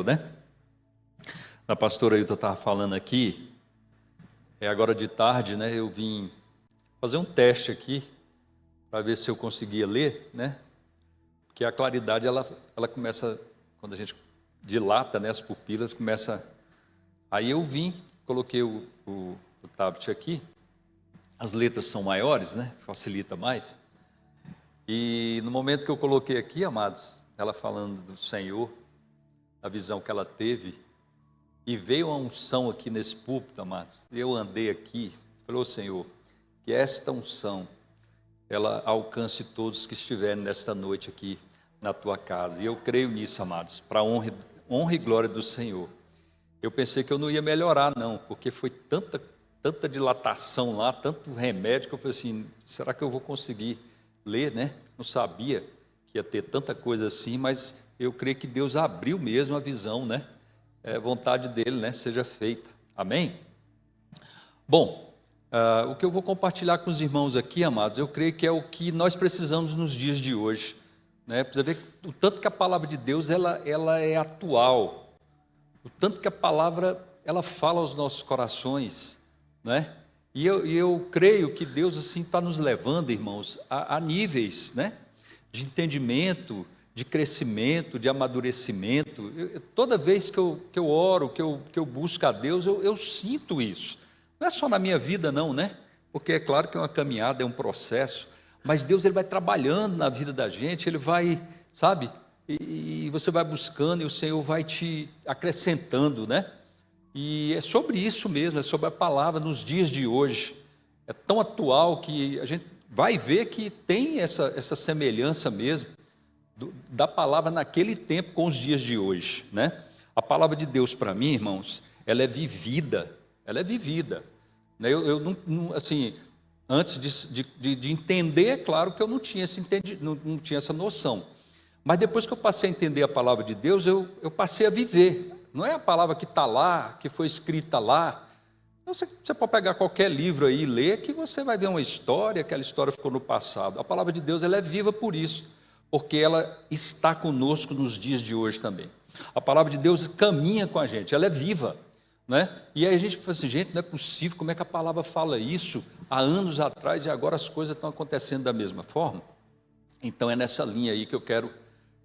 né? A pastora Ailton estava falando aqui, agora de tarde, né? Eu vim fazer um teste aqui para ver se eu conseguia ler, né? Porque a claridade ela começa, quando a gente dilata, né? As pupilas começa. Aí eu vim, coloquei o tablet aqui, as letras são maiores, né? Facilita mais. E no momento que eu coloquei aqui, amados, ela falando do Senhor, a visão que ela teve, e veio a unção aqui nesse púlpito, amados. Eu andei aqui, falei, ô Senhor, que esta unção, ela alcance todos que estiverem nesta noite aqui na tua casa. E eu creio nisso, amados, para honra e glória do Senhor. Eu pensei que eu não ia melhorar, não, porque foi tanta dilatação lá, tanto remédio, que eu falei assim, será que eu vou conseguir ler, né? Não sabia que ia ter tanta coisa assim, mas eu creio que Deus abriu mesmo a visão, né? Vontade dele, né? Seja feita. Amém? Bom, o que eu vou compartilhar com os irmãos aqui, amados, eu creio que é o que nós precisamos nos dias de hoje, né? Precisa ver o tanto que a palavra de Deus ela é atual, o tanto que a palavra ela fala aos nossos corações, né? E eu creio que Deus assim está nos levando, irmãos, a níveis, né? De entendimento, de crescimento, de amadurecimento. Toda vez que eu oro, que eu busco a Deus, eu sinto isso. Não é só na minha vida não, né? Porque é claro que é uma caminhada, é um processo, mas Deus ele vai trabalhando na vida da gente, ele vai, sabe? E você vai buscando e o Senhor vai te acrescentando, né? E é sobre isso mesmo, é sobre a palavra nos dias de hoje. É tão atual que a gente vai ver que tem essa semelhança mesmo da palavra naquele tempo com os dias de hoje, né? A palavra de Deus para mim, irmãos, ela é vivida, né? Eu não, assim, antes de entender, é claro que eu não tinha não tinha essa noção, mas depois que eu passei a entender a palavra de Deus, eu passei a viver. Não é a palavra que está lá, que foi escrita lá. Você pode pegar qualquer livro aí e ler, que você vai ver uma história, aquela história ficou no passado. A palavra de Deus ela é viva por isso, porque ela está conosco nos dias de hoje também. A palavra de Deus caminha com a gente, ela é viva, né? E aí a gente fala assim, gente, não é possível, como é que a palavra fala isso há anos atrás e agora as coisas estão acontecendo da mesma forma? Então é nessa linha aí que eu quero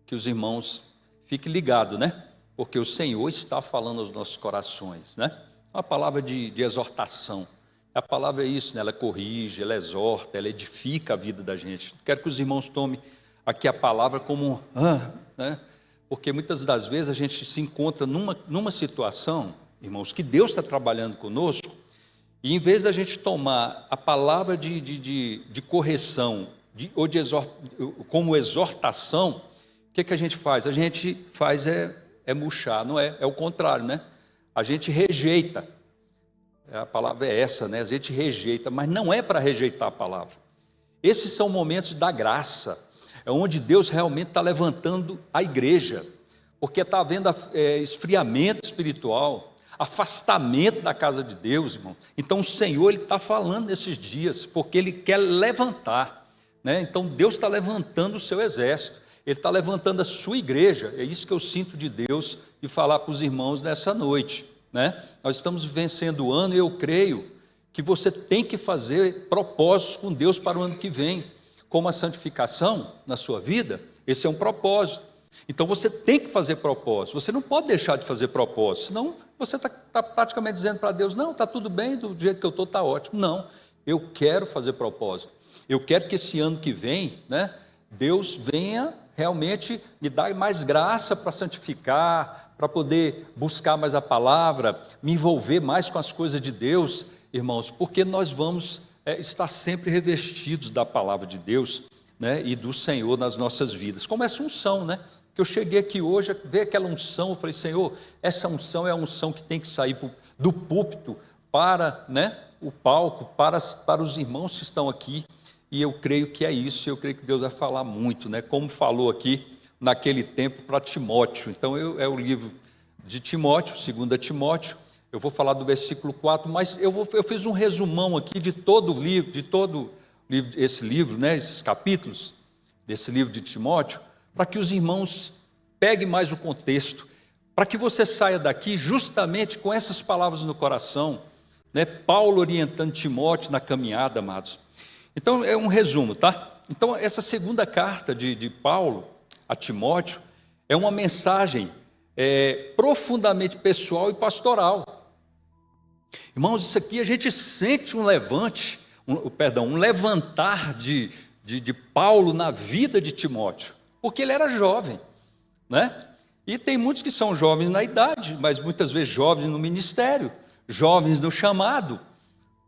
que os irmãos fiquem ligados, né? Porque o Senhor está falando aos nossos corações, né? Uma palavra de exortação. A palavra é isso, né? Ela corrige, ela exorta, ela edifica a vida da gente. Quero que os irmãos tomem aqui a palavra como, né? Porque muitas das vezes a gente se encontra numa situação, irmãos, que Deus está trabalhando conosco, e em vez da gente tomar a palavra de correção ou como exortação, o que a gente faz? A gente faz murchar, não é? É o contrário, né? A gente rejeita. A palavra é essa, né? A gente rejeita, mas não é para rejeitar a palavra. Esses são momentos da graça, é onde Deus realmente está levantando a igreja, porque está havendo esfriamento espiritual, afastamento da casa de Deus, irmão. Então o Senhor ele está falando nesses dias, porque Ele quer levantar, né? Então Deus está levantando o seu exército. Ele está levantando a sua igreja, é isso que eu sinto de Deus e falar para os irmãos nessa noite, né? Nós estamos vencendo o ano e eu creio que você tem que fazer propósitos com Deus para o ano que vem, como a santificação na sua vida, esse é um propósito. Então você tem que fazer propósito, você não pode deixar de fazer propósito, senão você está praticamente dizendo para Deus, não, está tudo bem, do jeito que eu estou, está ótimo. Não, eu quero fazer propósito, eu quero que esse ano que vem, né, Deus venha realmente me dar mais graça para santificar, para poder buscar mais a palavra, me envolver mais com as coisas de Deus, irmãos, porque nós vamos estar sempre revestidos da palavra de Deus, né, e do Senhor nas nossas vidas, como essa unção, né, que eu cheguei aqui hoje, ver aquela unção, eu falei, Senhor, essa unção é a unção que tem que sair do púlpito para, né, o palco, para os irmãos que estão aqui. E eu creio que é isso, eu creio que Deus vai falar muito, né? Como falou aqui naquele tempo para Timóteo. Então, é o livro de Timóteo, 2 Timóteo, eu vou falar do versículo 4, mas eu fiz um resumão aqui de todo o livro, esse livro, né? Esses capítulos desse livro de Timóteo, para que os irmãos peguem mais o contexto, para que você saia daqui justamente com essas palavras no coração, né? Paulo orientando Timóteo na caminhada, amados. Então, é um resumo, tá? Então, essa segunda carta de Paulo a Timóteo é uma mensagem profundamente pessoal e pastoral. Irmãos, isso aqui a gente sente um levantar de Paulo na vida de Timóteo, porque ele era jovem, né? E tem muitos que são jovens na idade, mas muitas vezes jovens no ministério, jovens no chamado.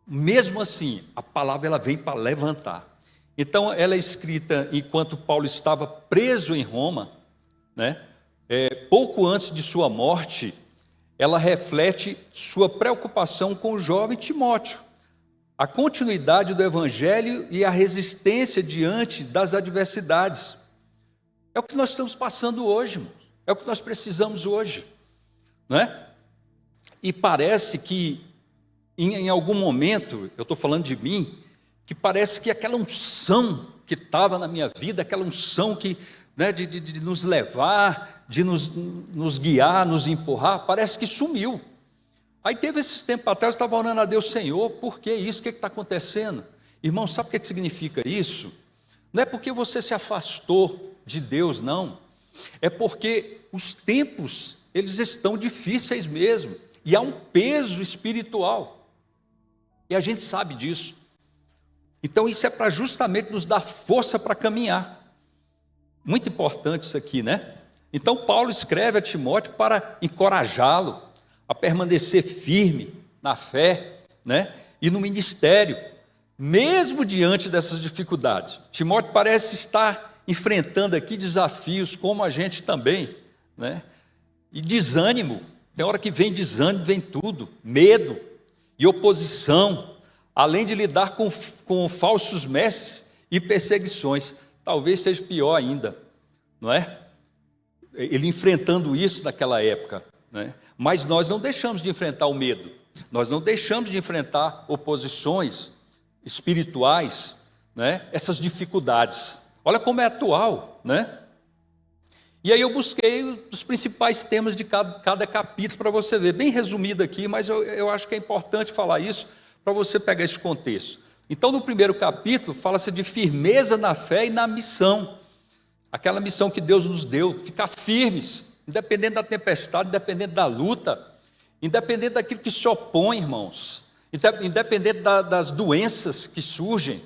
Mesmo assim, a palavra ela vem para levantar. Então, ela é escrita enquanto Paulo estava preso em Roma, né? Pouco antes de sua morte, ela reflete sua preocupação com o jovem Timóteo, a continuidade do evangelho e a resistência diante das adversidades. É o que nós estamos passando hoje, irmãos. É o que nós precisamos hoje, não é? E parece que em algum momento, eu estou falando de mim, que parece que aquela unção que estava na minha vida, aquela unção que, né, de nos levar, de nos guiar, nos empurrar, parece que sumiu. Aí teve esses tempos atrás, eu estava orando a Deus, Senhor, por que isso? O que está acontecendo? Irmão, sabe o que significa isso? Não é porque você se afastou de Deus, não. É porque os tempos, eles estão difíceis mesmo. E há um peso espiritual. E a gente sabe disso. Então isso é para justamente nos dar força para caminhar. Muito importante isso aqui, né? Então Paulo escreve a Timóteo para encorajá-lo a permanecer firme na fé, né? E no ministério, mesmo diante dessas dificuldades. Timóteo parece estar enfrentando aqui desafios, como a gente também, né? E desânimo, tem hora que vem desânimo, vem tudo, medo e oposição, além de lidar com falsos mestres e perseguições, talvez seja pior ainda, não é? Ele enfrentando isso naquela época, né? Mas nós não deixamos de enfrentar o medo, nós não deixamos de enfrentar oposições espirituais, né? Essas dificuldades. Olha como é atual, né? E aí eu busquei os principais temas de cada capítulo para você ver, bem resumido aqui, mas eu acho que é importante falar isso para você pegar esse contexto. Então, no primeiro capítulo, fala-se de firmeza na fé e na missão, aquela missão que Deus nos deu, ficar firmes, independente da tempestade, independente da luta, independente daquilo que se opõe, irmãos, independente das doenças que surgem,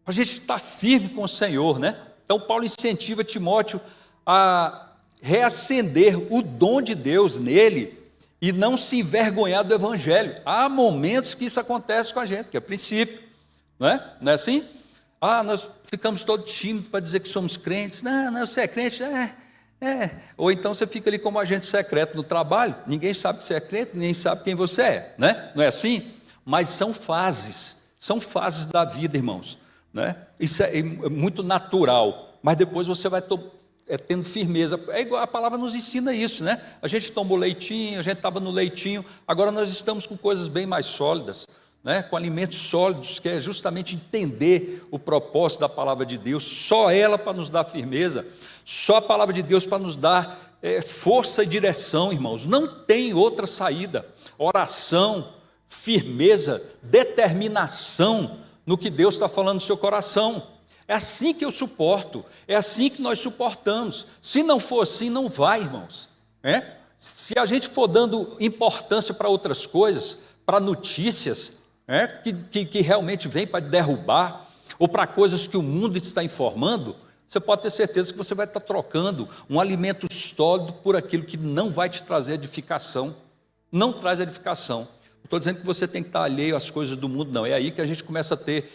para a gente estar firme com o Senhor, né? Então, Paulo incentiva Timóteo a reacender o dom de Deus nele e não se envergonhar do Evangelho. Há momentos que isso acontece com a gente, que é princípio, não é? Não é assim? Nós ficamos todos tímidos para dizer que somos crentes. Não, você é crente? Ou então você fica ali como agente secreto no trabalho, ninguém sabe que você é crente, ninguém sabe quem você é, né? Não é assim? Mas são fases da vida, irmãos, né? Isso é muito natural, mas depois você vai tendo firmeza. É igual, a palavra nos ensina isso, né? A gente tomou leitinho, a gente estava no leitinho, agora nós estamos com coisas bem mais sólidas, né? Com alimentos sólidos, que é justamente entender o propósito da palavra de Deus, só ela para nos dar firmeza, só a palavra de Deus para nos dar força e direção, irmãos. Não tem outra saída. Oração, firmeza, determinação no que Deus está falando no seu coração. É assim que eu suporto, é assim que nós suportamos. Se não for assim, não vai, irmãos. Se a gente for dando importância para outras coisas, para notícias que realmente vêm para derrubar, ou para coisas que o mundo está informando, você pode ter certeza que você vai estar trocando um alimento sólido por aquilo que não vai te trazer edificação. Não traz edificação. Não estou dizendo que você tem que estar alheio às coisas do mundo, não. É aí que a gente começa a ter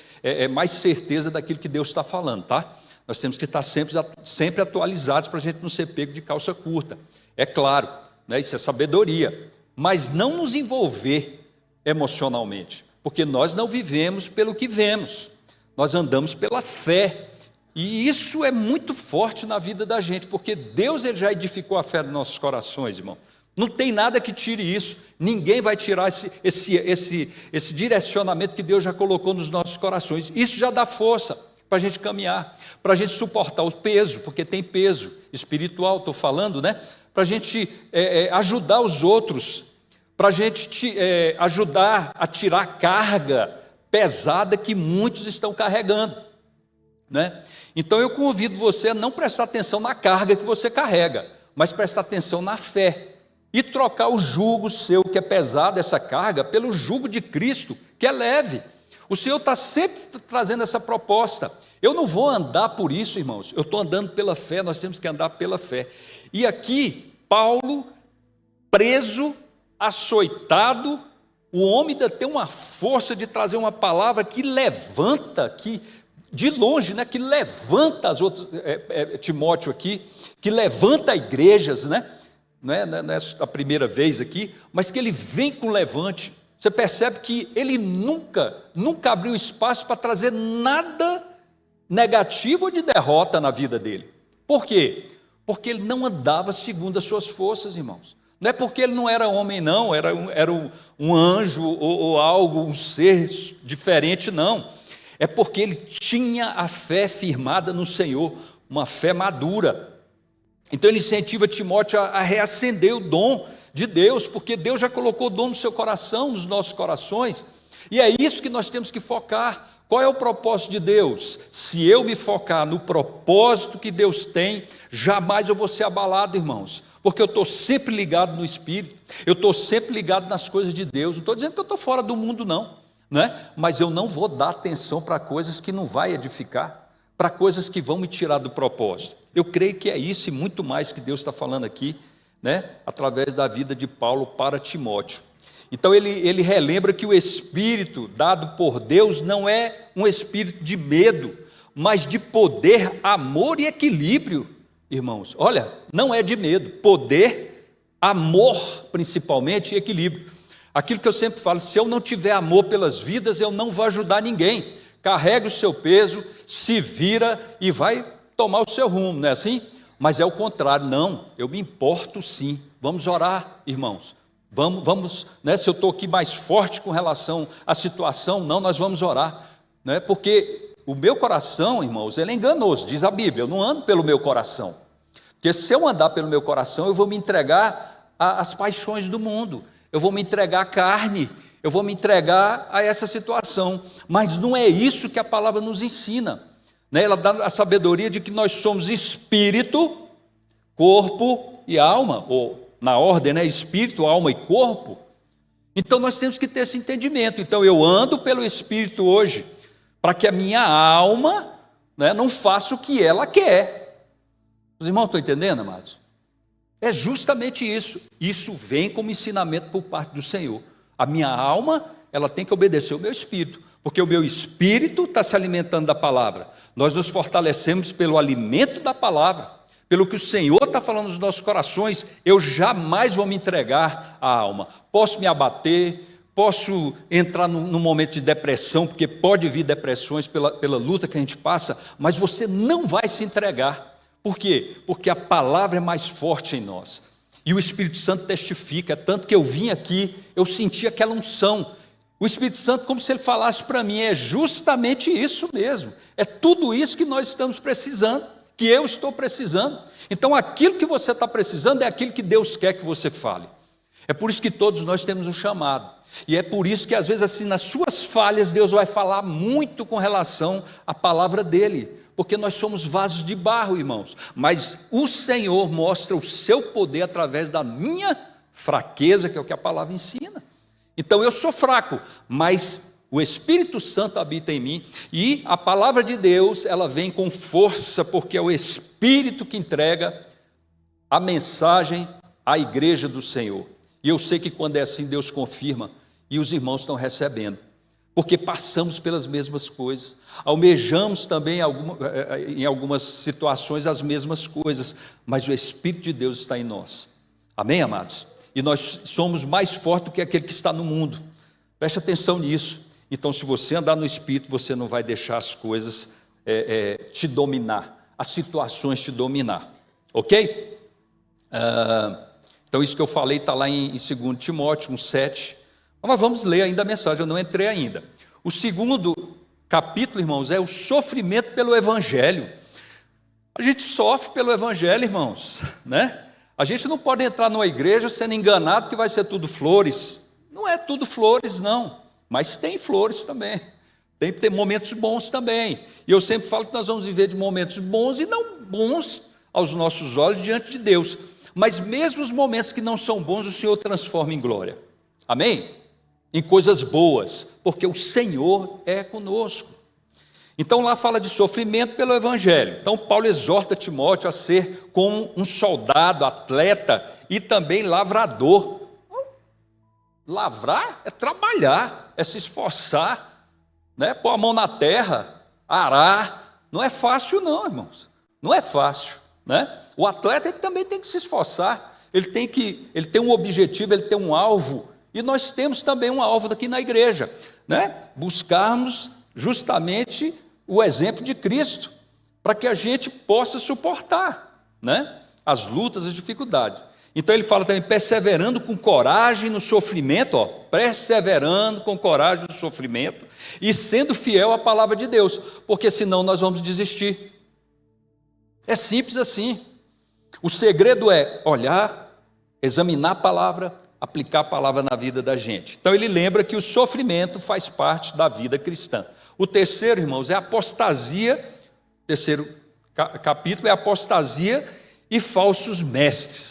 mais certeza daquilo que Deus está falando, tá? Nós temos que estar sempre atualizados para a gente não ser pego de calça curta. É claro, né? Isso é sabedoria. Mas não nos envolver emocionalmente, porque nós não vivemos pelo que vemos. Nós andamos pela fé. E isso é muito forte na vida da gente, porque Deus ele já edificou a fé nos nossos corações, irmão. Não tem nada que tire isso. Ninguém vai tirar esse direcionamento que Deus já colocou nos nossos corações. Isso já dá força para a gente caminhar, para a gente suportar o peso, porque tem peso espiritual, estou falando, né? para a gente ajudar os outros, para a gente ajudar a tirar a carga pesada que muitos estão carregando, né? Então eu convido você a não prestar atenção na carga que você carrega, mas prestar atenção na fé, e trocar o jugo seu, que é pesado, essa carga, pelo jugo de Cristo, que é leve. O Senhor está sempre trazendo essa proposta. Eu não vou andar por isso, irmãos, eu estou andando pela fé, nós temos que andar pela fé. E aqui, Paulo, preso, açoitado, o homem ainda tem uma força de trazer uma palavra que levanta, que de longe, né, que levanta as outras, Timóteo aqui, que levanta igrejas, né? Não é a primeira vez aqui, mas que ele vem com levante. Você percebe que ele nunca abriu espaço para trazer nada negativo ou de derrota na vida dele. Por quê? Porque ele não andava segundo as suas forças, irmãos. Não é porque ele não era homem, não, era um anjo ou algo, um ser diferente, não. É porque ele tinha a fé firmada no Senhor, uma fé madura. Então ele incentiva Timóteo a reacender o dom de Deus, porque Deus já colocou o dom no seu coração, nos nossos corações, e é isso que nós temos que focar. Qual é o propósito de Deus? Se eu me focar no propósito que Deus tem, jamais eu vou ser abalado, irmãos, porque eu estou sempre ligado no Espírito, eu estou sempre ligado nas coisas de Deus. Não estou dizendo que eu estou fora do mundo, não, né? Mas eu não vou dar atenção para coisas que não vai edificar, para coisas que vão me tirar do propósito. Eu creio que é isso e muito mais que Deus está falando aqui, né? Através da vida de Paulo para Timóteo. Então ele relembra que o Espírito dado por Deus não é um espírito de medo, mas de poder, amor e equilíbrio, irmãos. Olha, não é de medo, poder, amor principalmente e equilíbrio. Aquilo que eu sempre falo, se eu não tiver amor pelas vidas, eu não vou ajudar ninguém. Carrega o seu peso, se vira e vai tomar o seu rumo, não é assim? Mas é o contrário, não, eu me importo sim. Vamos orar, irmãos. Vamos, né, se eu estou aqui mais forte com relação à situação, não, nós vamos orar, né, porque o meu coração, irmãos, ele é enganoso, diz a Bíblia, eu não ando pelo meu coração, porque se eu andar pelo meu coração, eu vou me entregar às paixões do mundo, eu vou me entregar à carne, eu vou me entregar a essa situação, mas não é isso que a palavra nos ensina, né? Ela dá a sabedoria de que nós somos espírito, corpo e alma, ou na ordem, né? Espírito, alma e corpo. Então nós temos que ter esse entendimento. Então eu ando pelo Espírito hoje, para que a minha alma, né, não faça o que ela quer. Os irmãos estão entendendo, amados? É justamente isso. Isso vem como ensinamento por parte do Senhor. A minha alma, ela tem que obedecer o meu espírito, porque o meu espírito está se alimentando da palavra. Nós nos fortalecemos pelo alimento da palavra, pelo que o Senhor está falando nos nossos corações. Eu jamais vou me entregar à alma. Posso me abater, posso entrar num momento de depressão, porque pode vir depressões pela luta que a gente passa, mas você não vai se entregar. Por quê? Porque a palavra é mais forte em nós. E o Espírito Santo testifica, tanto que eu vim aqui, eu senti aquela unção. O Espírito Santo, como se ele falasse para mim, é justamente isso mesmo. É tudo isso que nós estamos precisando, que eu estou precisando. Então aquilo que você está precisando é aquilo que Deus quer que você fale. É por isso que todos nós temos um chamado. E é por isso que às vezes assim, nas suas falhas, Deus vai falar muito com relação à palavra dele. Porque nós somos vasos de barro, irmãos. Mas o Senhor mostra o seu poder através da minha fraqueza, que é o que a palavra ensina. Então eu sou fraco, mas o Espírito Santo habita em mim, e a palavra de Deus, ela vem com força, porque é o Espírito que entrega a mensagem à igreja do Senhor. E eu sei que quando é assim, Deus confirma, e os irmãos estão recebendo, porque passamos pelas mesmas coisas, almejamos também em algumas situações as mesmas coisas, mas o Espírito de Deus está em nós. Amém, amados? E nós somos mais fortes do que aquele que está no mundo. Preste atenção nisso. Então, se você andar no Espírito, você não vai deixar as coisas te dominar, as situações te dominar. Ok? Então, isso que eu falei está lá em 2 Timóteo 1,7. Mas nós vamos ler ainda a mensagem, eu não entrei ainda. O segundo capítulo, irmãos, é o sofrimento pelo Evangelho. A gente sofre pelo Evangelho, irmãos, né? A gente não pode entrar numa igreja sendo enganado que vai ser tudo flores. Não é tudo flores, não. Mas tem flores também. Tem que ter momentos bons também. E eu sempre falo que nós vamos viver de momentos bons e não bons aos nossos olhos diante de Deus. Mas mesmo os momentos que não são bons, o Senhor transforma em glória. Amém? Em coisas boas, porque o Senhor é conosco. Então lá fala de sofrimento pelo Evangelho. Então Paulo exorta Timóteo a ser como um soldado, atleta e também lavrador. Lavrar é trabalhar, é se esforçar, né? Pôr a mão na terra, arar. Não é fácil não, irmãos. Não é fácil, né? O atleta ele também tem que se esforçar. Ele tem um objetivo, ele tem um alvo. E nós temos também um alvo aqui na igreja, né? Buscarmos justamente o exemplo de Cristo, para que a gente possa suportar, né? As lutas, as dificuldades. Então ele fala também, perseverando com coragem no sofrimento, perseverando com coragem no sofrimento e sendo fiel à palavra de Deus, porque senão nós vamos desistir. É simples assim. O segredo é olhar, examinar a palavra, aplicar a palavra na vida da gente. Então ele lembra que o sofrimento faz parte da vida cristã. O terceiro, irmãos, é apostasia, terceiro capítulo é apostasia e falsos mestres.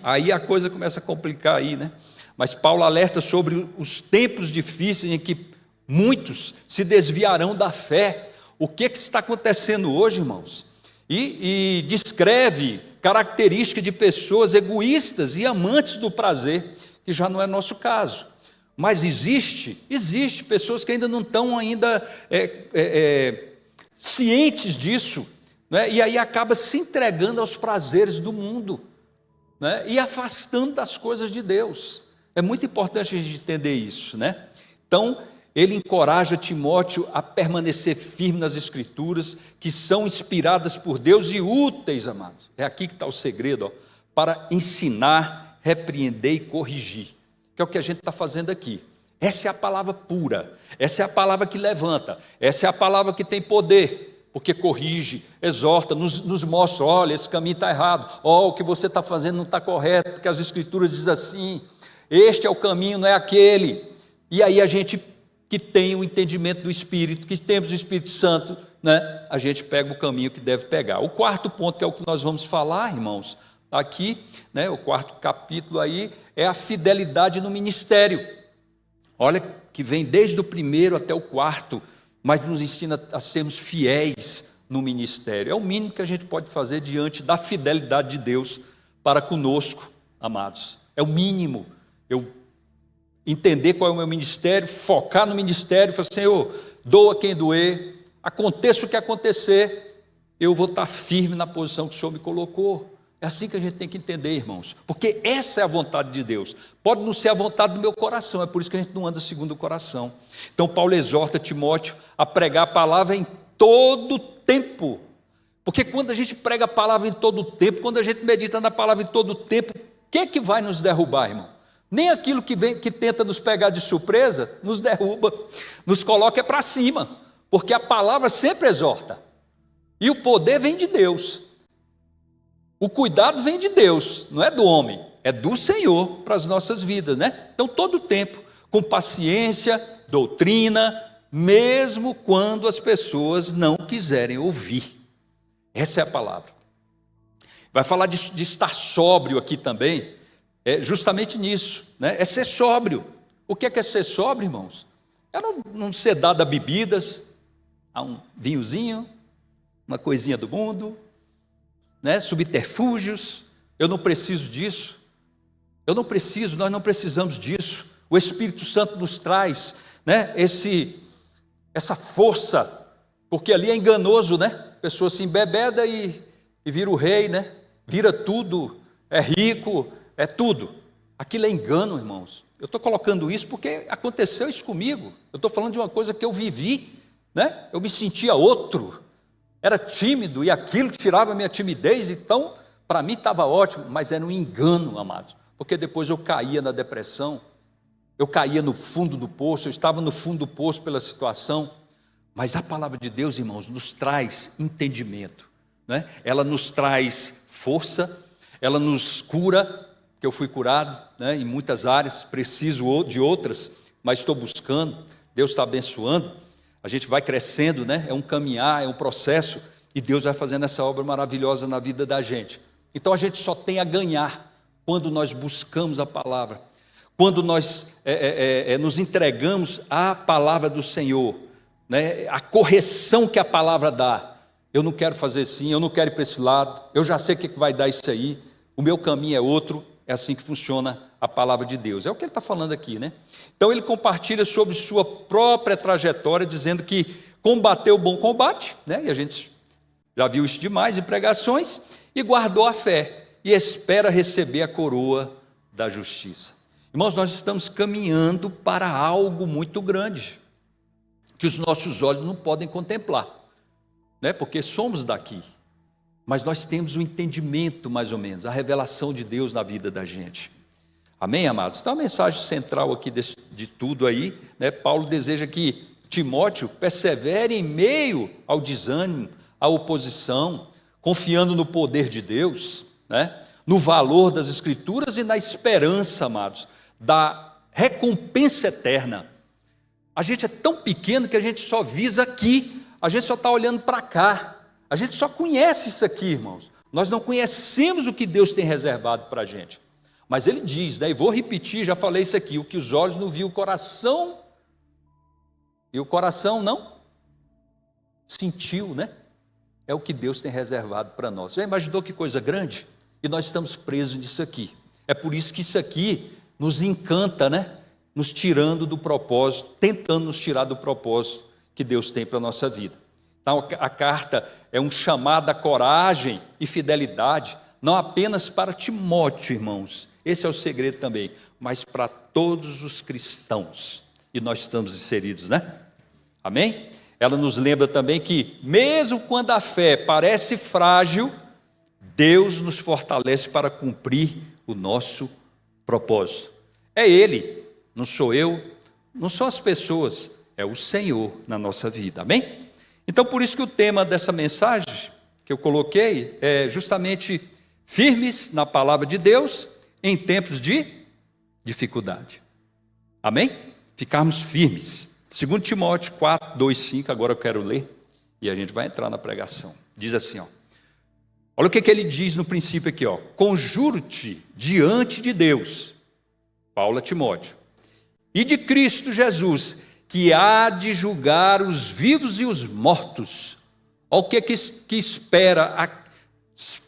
Aí a coisa começa a complicar aí, né? Mas Paulo alerta sobre os tempos difíceis em que muitos se desviarão da fé. O que está acontecendo hoje, irmãos? E descreve características de pessoas egoístas e amantes do prazer, que já não é nosso caso. Mas existe pessoas que ainda não estão cientes disso, né? E aí acaba se entregando aos prazeres do mundo, né? E afastando das coisas de Deus. É muito importante a gente entender isso, né? Então, ele encoraja Timóteo a permanecer firme nas Escrituras, que são inspiradas por Deus e úteis, amados. É aqui que está o segredo, para ensinar, repreender e corrigir, que é o que a gente está fazendo aqui. Essa é a palavra pura, essa é a palavra que levanta, essa é a palavra que tem poder, porque corrige, exorta, nos mostra, olha, esse caminho está errado, o que você está fazendo não está correto, porque as Escrituras dizem assim, este é o caminho, não é aquele. E aí a gente que tem o entendimento do Espírito, que temos o Espírito Santo, né, a gente pega o caminho que deve pegar. O quarto ponto, que é o que nós vamos falar, irmãos, aqui, né, o quarto capítulo aí, é a fidelidade no ministério. Olha que vem desde o primeiro até o quarto, mas nos ensina a sermos fiéis no ministério. É o mínimo que a gente pode fazer diante da fidelidade de Deus para conosco, amados. É o mínimo. Eu entender qual é o meu ministério, focar no ministério, falar, Senhor, doa quem doer, aconteça o que acontecer, eu vou estar firme na posição que o Senhor me colocou. É assim que a gente tem que entender, irmãos, porque essa é a vontade de Deus. Pode não ser a vontade do meu coração, é por isso que a gente não anda segundo o coração. Então Paulo exorta Timóteo a pregar a palavra em todo tempo, porque quando a gente prega a palavra em todo tempo, quando a gente medita na palavra em todo tempo, o que vai nos derrubar, irmão? Nem aquilo que tenta nos pegar de surpresa, nos derruba, nos coloca para cima, porque a palavra sempre exorta, e o poder vem de Deus, o cuidado vem de Deus, não é do homem, é do Senhor para as nossas vidas, né? Então todo o tempo, com paciência, doutrina, mesmo quando as pessoas não quiserem ouvir, essa é a palavra. Vai falar de estar sóbrio aqui também, é justamente nisso, né? É ser sóbrio. O que é ser sóbrio, irmãos? É não ser dado a bebidas, a um vinhozinho, uma coisinha do mundo, né? Subterfúgios. Eu não preciso disso. Nós não precisamos disso. O Espírito Santo nos traz, né? Essa força, porque ali é enganoso, né? A pessoa se embebeda e vira o rei, né? Vira tudo, é rico, é tudo. Aquilo é engano, irmãos. Eu estou colocando isso porque aconteceu isso comigo. Eu estou falando de uma coisa que eu vivi, né? Eu me sentia outro, era tímido e aquilo tirava a minha timidez, então para mim estava ótimo, mas era um engano, amados, porque depois eu caía na depressão, eu caía no fundo do poço, eu estava no fundo do poço pela situação, mas a palavra de Deus, irmãos, nos traz entendimento, né? Ela nos traz força, ela nos cura, que eu fui curado, né, em muitas áreas, preciso de outras, mas estou buscando, Deus está abençoando, a gente vai crescendo, né, é um caminhar, é um processo, e Deus vai fazendo essa obra maravilhosa na vida da gente. Então a gente só tem a ganhar quando nós buscamos a palavra, quando nós nos entregamos à palavra do Senhor, né, a correção que a palavra dá. Eu não quero fazer assim, eu não quero ir para esse lado, eu já sei o que vai dar isso aí, o meu caminho é outro. É assim que funciona a palavra de Deus. É o que ele está falando aqui, né? Então ele compartilha sobre sua própria trajetória, dizendo que combateu o bom combate, né? E a gente já viu isso demais em pregações, e guardou a fé, e espera receber a coroa da justiça. Irmãos, nós estamos caminhando para algo muito grande, que os nossos olhos não podem contemplar, né? Porque somos daqui. Mas nós temos o entendimento, mais ou menos, a revelação de Deus na vida da gente. Amém, amados? Então a mensagem central aqui de tudo aí, né? Paulo deseja que Timóteo persevere em meio ao desânimo, à oposição, confiando no poder de Deus, né? No valor das Escrituras e na esperança, amados, da recompensa eterna. A gente é tão pequeno que a gente só visa aqui, a gente só está olhando para cá. A gente só conhece isso aqui, irmãos. Nós não conhecemos o que Deus tem reservado para a gente. Mas ele diz, né, e vou repetir, já falei isso aqui, o que os olhos não viram, o coração, e o coração não sentiu, né? É o que Deus tem reservado para nós. Já imaginou que coisa grande? E nós estamos presos nisso aqui. É por isso que isso aqui nos encanta, né? Nos tirando do propósito, tentando nos tirar do propósito que Deus tem para a nossa vida. Então, a carta é um chamado à coragem e fidelidade, não apenas para Timóteo, irmãos, esse é o segredo também, mas para todos os cristãos, e nós estamos inseridos, né? Amém? Ela nos lembra também que, mesmo quando a fé parece frágil, Deus nos fortalece para cumprir o nosso propósito. É Ele, não sou eu, não são as pessoas, é o Senhor na nossa vida, amém? Então, por isso que o tema dessa mensagem que eu coloquei é justamente firmes na palavra de Deus em tempos de dificuldade. Amém? Ficarmos firmes. 2 Timóteo 4, 2, 5, agora eu quero ler e a gente vai entrar na pregação. Diz assim, ó. Olha o que ele diz no princípio aqui, ó. Conjuro-te diante de Deus, Paulo a Timóteo, e de Cristo Jesus, que há de julgar os vivos e os mortos. Olha o que espera,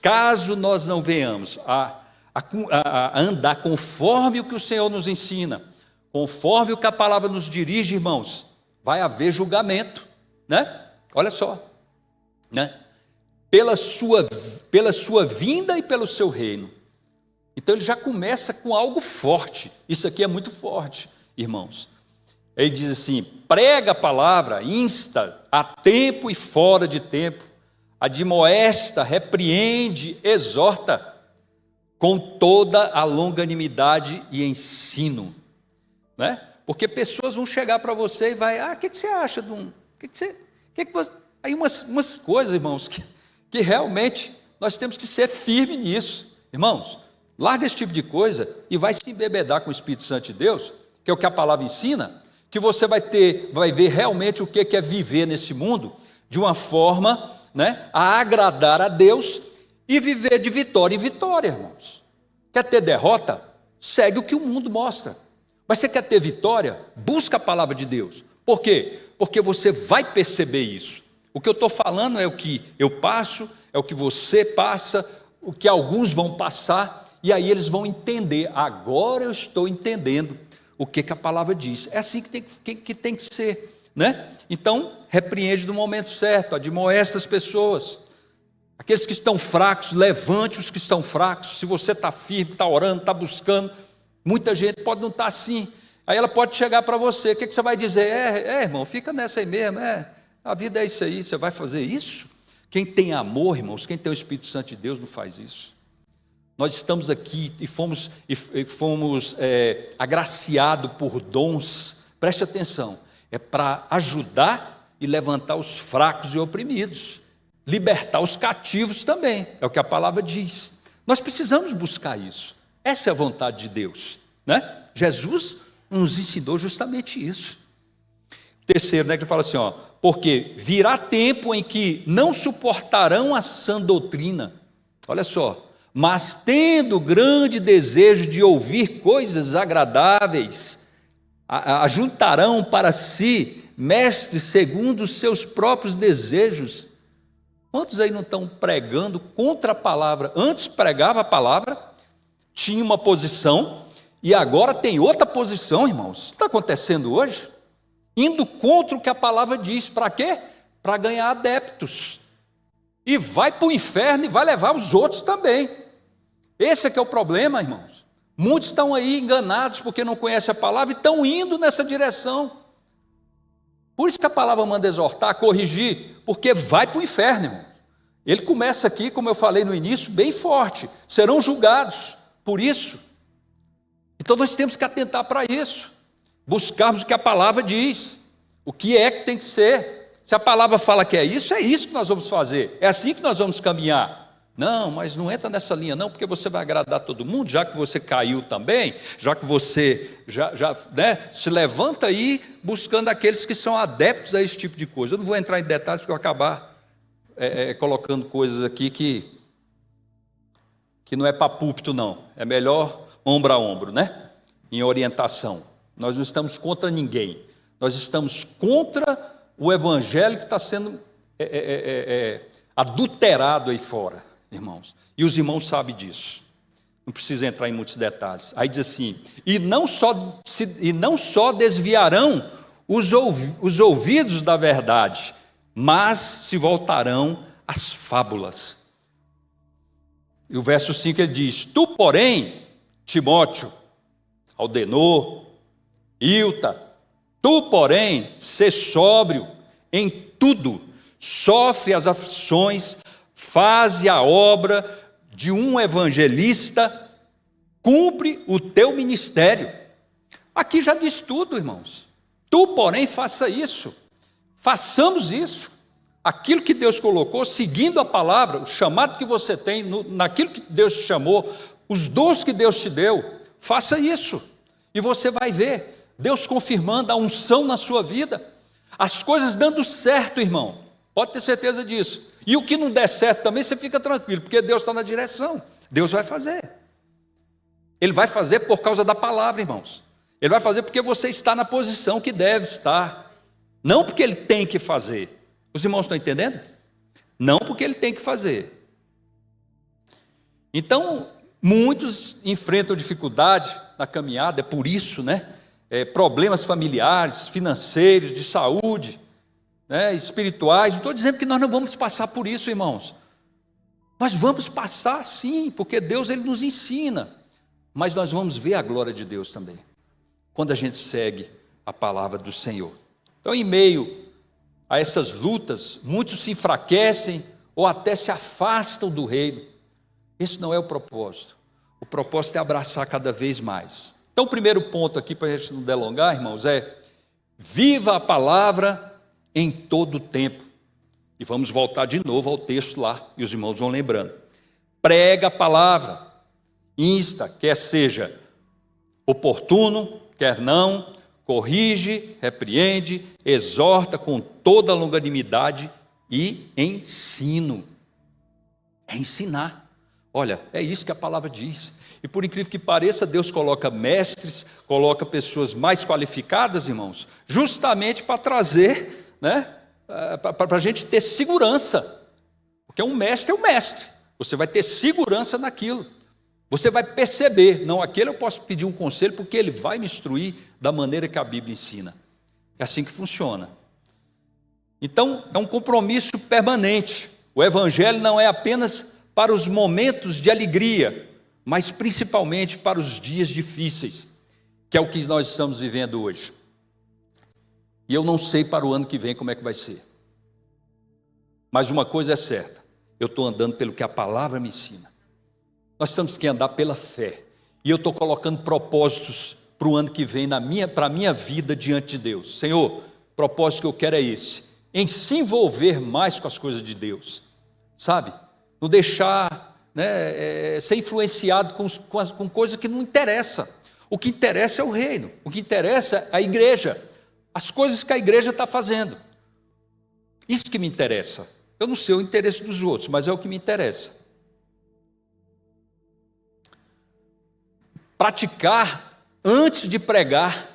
caso nós não venhamos a andar conforme o que o Senhor nos ensina, conforme o que a palavra nos dirige, irmãos, vai haver julgamento, né? Olha só, né? Pela sua vinda e pelo seu reino. Então ele já começa com algo forte, isso aqui é muito forte, irmãos. Ele diz assim, prega a palavra, insta a tempo e fora de tempo, admoesta, repreende, exorta, com toda a longanimidade e ensino, né? Porque pessoas vão chegar para você e vai, o que você acha de um... Aí umas coisas, irmãos, que realmente nós temos que ser firmes nisso, irmãos, larga esse tipo de coisa e vai se embebedar com o Espírito Santo de Deus, que é o que a palavra ensina, que você vai ver realmente o que é viver nesse mundo de uma forma, né, a agradar a Deus e viver de vitória em vitória, irmãos. Quer ter derrota? Segue o que o mundo mostra. Mas você quer ter vitória? Busca a palavra de Deus. Por quê? Porque você vai perceber isso. O que eu estou falando é o que eu passo, é o que você passa, o que alguns vão passar, e aí eles vão entender. Agora eu estou entendendo o que a palavra diz. É assim que tem que ser, né? Então, repreende no momento certo, admoesta as pessoas. Aqueles que estão fracos, levante os que estão fracos. Se você está firme, está orando, está buscando, muita gente pode não estar assim. Aí ela pode chegar para você, o que você vai dizer? Irmão, fica nessa aí mesmo, a vida é isso aí, você vai fazer isso? Quem tem amor, irmãos, quem tem o Espírito Santo de Deus não faz isso. Nós estamos aqui e fomos agraciados por dons, preste atenção, é para ajudar e levantar os fracos e oprimidos, libertar os cativos também, é o que a palavra diz, Nós precisamos buscar isso. Essa é a vontade de Deus, né? Jesus nos ensinou justamente isso. Terceiro, né, que ele fala assim, ó, porque virá tempo em que não suportarão a sã doutrina. Olha só, mas tendo grande desejo de ouvir coisas agradáveis, ajuntarão para si mestres segundo os seus próprios desejos. Quantos aí não estão pregando contra a palavra? Antes pregava a palavra, tinha uma posição, e agora tem outra posição, irmãos. Isso está acontecendo hoje? Indo contra o que a palavra diz. Para quê? Para ganhar adeptos. E vai para o inferno e vai levar os outros também. Esse é que é o problema, irmãos. Muitos estão aí enganados porque não conhecem a palavra e estão indo nessa direção. Por isso que a palavra manda exortar, corrigir, porque vai para o inferno, irmão. Ele começa aqui, como eu falei no início, bem forte. Serão julgados por isso. Então nós temos que atentar para isso. Buscarmos o que a palavra diz. O que é que tem que ser. Se a palavra fala que é isso que nós vamos fazer. É assim que nós vamos caminhar. Não, mas não entra nessa linha não, porque você vai agradar todo mundo, já que você caiu também, já que você se levanta aí buscando aqueles que são adeptos a esse tipo de coisa. Eu não vou entrar em detalhes porque eu vou acabar colocando coisas aqui que não é para púlpito não, é melhor ombro a ombro, né? Em orientação. Nós não estamos contra ninguém, nós estamos contra o evangelho que está sendo adulterado aí fora, irmãos, e os irmãos sabem disso, não precisa entrar em muitos detalhes. Aí diz assim, e não só desviarão os ouvidos da verdade, mas se voltarão às fábulas. E o verso 5 ele diz, tu porém, Timóteo, Aldenor, Ilta, tu porém, sê sóbrio em tudo, sofre as aflições, faze a obra de um evangelista, cumpre o teu ministério. Aqui já diz tudo, irmãos. Tu, porém, faça isso. Façamos isso. Aquilo que Deus colocou, seguindo a palavra, o chamado que você tem, naquilo que Deus te chamou, os dons que Deus te deu, faça isso. E você vai ver Deus confirmando a unção na sua vida, as coisas dando certo, irmão. Pode ter certeza disso. E o que não der certo também, você fica tranquilo, porque Deus está na direção. Deus vai fazer. Ele vai fazer por causa da palavra, irmãos. Ele vai fazer porque você está na posição que deve estar. Não porque ele tem que fazer. Os irmãos estão entendendo? Não porque ele tem que fazer. Então, muitos enfrentam dificuldade na caminhada, é por isso, né? Problemas familiares, financeiros, de saúde, né? Espirituais. Não estou dizendo que nós não vamos passar por isso, irmãos. Nós vamos passar sim, porque Deus ele nos ensina. Mas nós vamos ver a glória de Deus também, quando a gente segue a palavra do Senhor. Então, em meio a essas lutas, muitos se enfraquecem ou até se afastam do reino. Esse não é o propósito. O propósito é abraçar cada vez mais. Então, o primeiro ponto aqui, para a gente não delongar, irmãos, é viva a palavra em todo o tempo. E vamos voltar de novo ao texto lá, e os irmãos vão lembrando. Prega a palavra, insta, quer seja oportuno, quer não, corrige, repreende, exorta com toda longanimidade e ensino. É ensinar. Olha, é isso que a palavra diz. E por incrível que pareça, Deus coloca mestres, coloca pessoas mais qualificadas, irmãos, justamente para trazer, né, para a gente ter segurança. Porque um mestre é um mestre. Você vai ter segurança naquilo. Você vai perceber, não, aquele eu posso pedir um conselho, porque ele vai me instruir da maneira que a Bíblia ensina. É assim que funciona. Então, é um compromisso permanente. O Evangelho não é apenas para os momentos de alegria, mas principalmente para os dias difíceis, que é o que nós estamos vivendo hoje. E eu não sei para o ano que vem como é que vai ser. Mas uma coisa é certa, eu estou andando pelo que a palavra me ensina. Nós temos que andar pela fé. E eu estou colocando propósitos para o ano que vem para a minha vida diante de Deus. Senhor, o propósito que eu quero é esse, em se envolver mais com as coisas de Deus, sabe? Não deixar né, ser influenciado com coisa que não interessa. O que interessa é o reino, o que interessa é a igreja, as coisas que a igreja está fazendo. Isso que me interessa. Eu não sei o interesse dos outros, mas é o que me interessa. Praticar antes de pregar.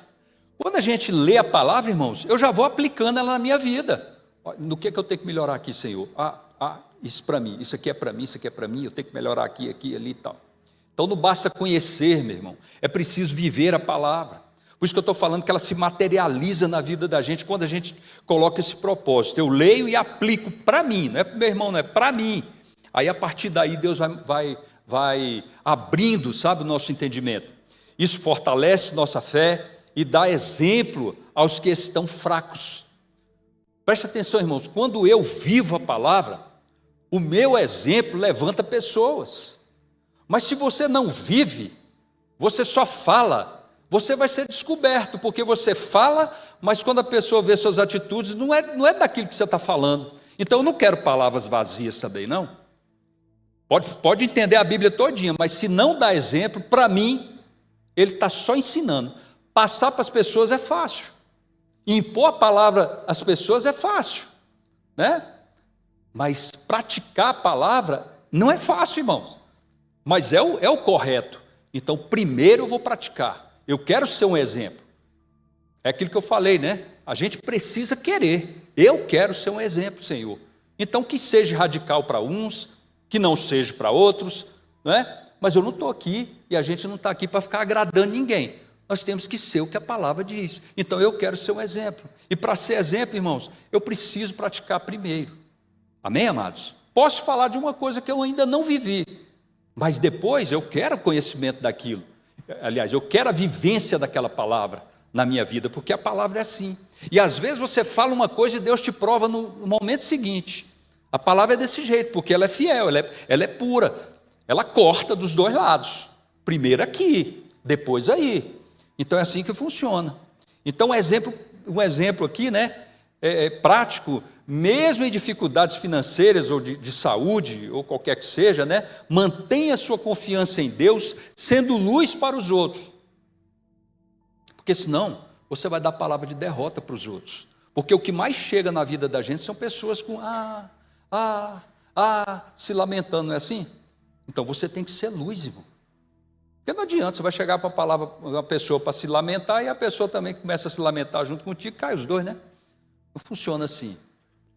Quando a gente lê a palavra, irmãos, eu já vou aplicando ela na minha vida. No que eu tenho que melhorar aqui, Senhor? Isso para mim, isso aqui é para mim, isso aqui é para mim, eu tenho que melhorar aqui, ali e tal. Então não basta conhecer, meu irmão, é preciso viver a palavra. Por isso que eu estou falando que ela se materializa na vida da gente quando a gente coloca esse propósito. Eu leio e aplico para mim, não é para o meu irmão, não é para mim. Aí a partir daí Deus vai abrindo, sabe, o nosso entendimento. Isso fortalece nossa fé e dá exemplo aos que estão fracos. Preste atenção, irmãos, quando eu vivo a palavra, o meu exemplo levanta pessoas. Mas se você não vive, você só fala, você vai ser descoberto, porque você fala, mas quando a pessoa vê suas atitudes, não é daquilo que você está falando. Então eu não quero palavras vazias também, não. Pode entender a Bíblia todinha, mas se não dá exemplo, para mim, ele está só ensinando. Passar para as pessoas é fácil. Impor a palavra às pessoas é fácil, né? Mas praticar a palavra não é fácil, irmãos. Mas é o correto. Então, primeiro eu vou praticar. Eu quero ser um exemplo. É aquilo que eu falei, né? A gente precisa querer. Eu quero ser um exemplo, Senhor. Então, que seja radical para uns, que não seja para outros, não é? Mas eu não estou aqui e a gente não está aqui para ficar agradando ninguém. Nós temos que ser o que a palavra diz. Então, eu quero ser um exemplo. E para ser exemplo, irmãos, eu preciso praticar primeiro. Amém, amados? Posso falar de uma coisa que eu ainda não vivi, mas depois eu quero conhecimento daquilo. Aliás, eu quero a vivência daquela palavra na minha vida, porque a palavra é assim. E às vezes você fala uma coisa e Deus te prova no momento seguinte. A palavra é desse jeito, porque ela é fiel, ela é pura. Ela corta dos dois lados. Primeiro aqui, depois aí. Então é assim que funciona. Então um exemplo aqui, né, prático, mesmo em dificuldades financeiras ou de saúde, ou qualquer que seja, né, mantenha sua confiança em Deus, sendo luz para os outros. Porque senão, você vai dar palavra de derrota para os outros. Porque o que mais chega na vida da gente são pessoas com se lamentando, não é assim? Então você tem que ser luz, irmão. Porque não adianta, você vai chegar para a palavra, uma pessoa para se lamentar, e a pessoa também começa a se lamentar junto contigo, cai os dois, né? Não funciona assim.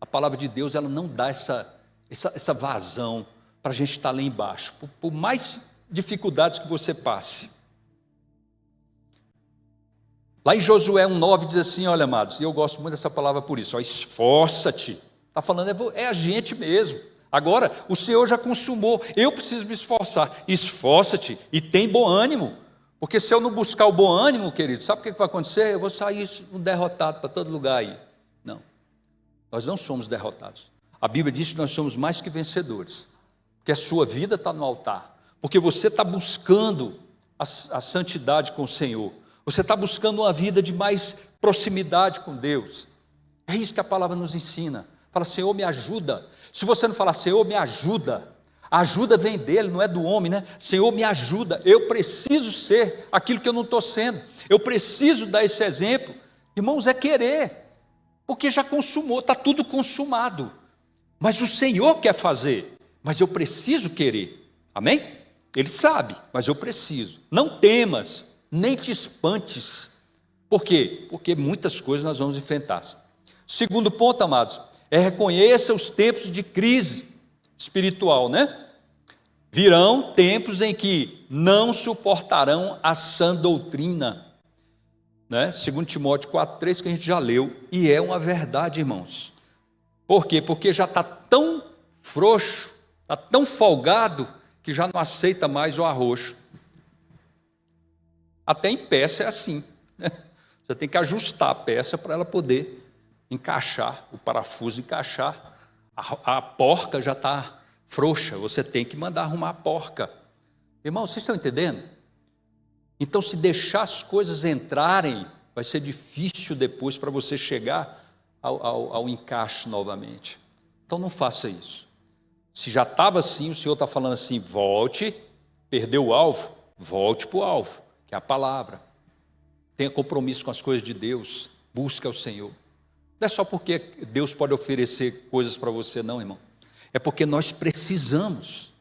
A palavra de Deus, ela não dá essa vazão para a gente estar lá embaixo, por mais dificuldades que você passe. Lá em Josué 1,9 diz assim, olha, amados, e eu gosto muito dessa palavra por isso, esforça-te. Está falando, é a gente mesmo. Agora, o Senhor já consumou, eu preciso me esforçar. Esforça-te e tem bom ânimo. Porque se eu não buscar o bom ânimo, querido, sabe o que vai acontecer? Eu vou sair um derrotado para todo lugar aí. Não, nós não somos derrotados. A Bíblia diz que nós somos mais que vencedores. Porque a sua vida está no altar. Porque você está buscando a santidade com o Senhor. Você está buscando uma vida de mais proximidade com Deus. É isso que a palavra nos ensina. Fala, Senhor, me ajuda. Se você não falar, Senhor, me ajuda, a ajuda vem dele, não é do homem, né? Senhor, me ajuda, eu preciso ser aquilo que eu não estou sendo, eu preciso dar esse exemplo. Irmãos, é querer, porque já consumou, está tudo consumado, mas o Senhor quer fazer, mas eu preciso querer, amém? Ele sabe, mas eu preciso. Não temas, nem te espantes. Por quê? Porque muitas coisas nós vamos enfrentar. Segundo ponto, amados, reconheça os tempos de crise espiritual, né? Virão tempos em que não suportarão a sã doutrina, né? 2 Timóteo 4,3, que a gente já leu, e é uma verdade, irmãos. Por quê? Porque já está tão frouxo, está tão folgado, que já não aceita mais o arroxo. Até em peça é assim, né? Você tem que ajustar a peça para ela poder encaixar, o parafuso encaixar, a porca já está frouxa, você tem que mandar arrumar a porca. Irmão, vocês estão entendendo? Então, se deixar as coisas entrarem, vai ser difícil depois para você chegar ao encaixe novamente. Então, não faça isso. Se já estava assim, o Senhor está falando assim: volte, perdeu o alvo, volte para o alvo, que é a palavra. Tenha compromisso com as coisas de Deus, busque ao Senhor. Não é só porque Deus pode oferecer coisas para você, não, irmão. É porque nós precisamos,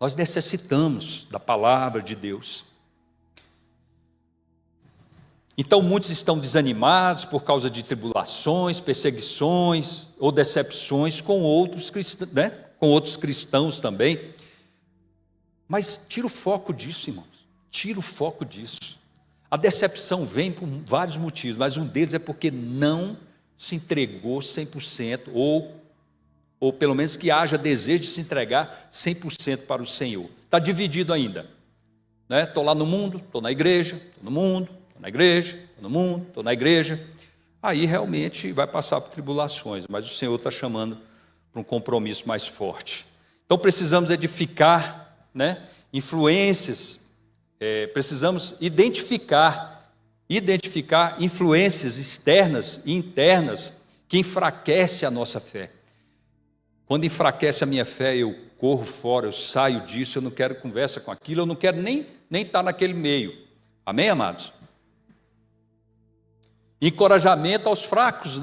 nós necessitamos da palavra de Deus. Então muitos estão desanimados por causa de tribulações, perseguições ou decepções com outros cristãos, né? Com outros cristãos também. Mas tira o foco disso, irmãos. Tira o foco disso. A decepção vem por vários motivos, mas um deles é porque não se entregou 100%, ou pelo menos que haja desejo de se entregar 100% para o Senhor. Está dividido ainda. Estou lá no mundo, estou na igreja, estou no mundo, estou na igreja, estou no mundo, estou na igreja. Aí realmente vai passar por tribulações, mas o Senhor está chamando para um compromisso mais forte. Então precisamos edificar, influências, precisamos identificar influências externas e internas que enfraquecem a nossa fé. Quando enfraquece a minha fé, eu corro fora, eu saio disso, eu não quero conversa com aquilo, eu não quero nem estar naquele meio. Amém, amados? Encorajamento aos fracos,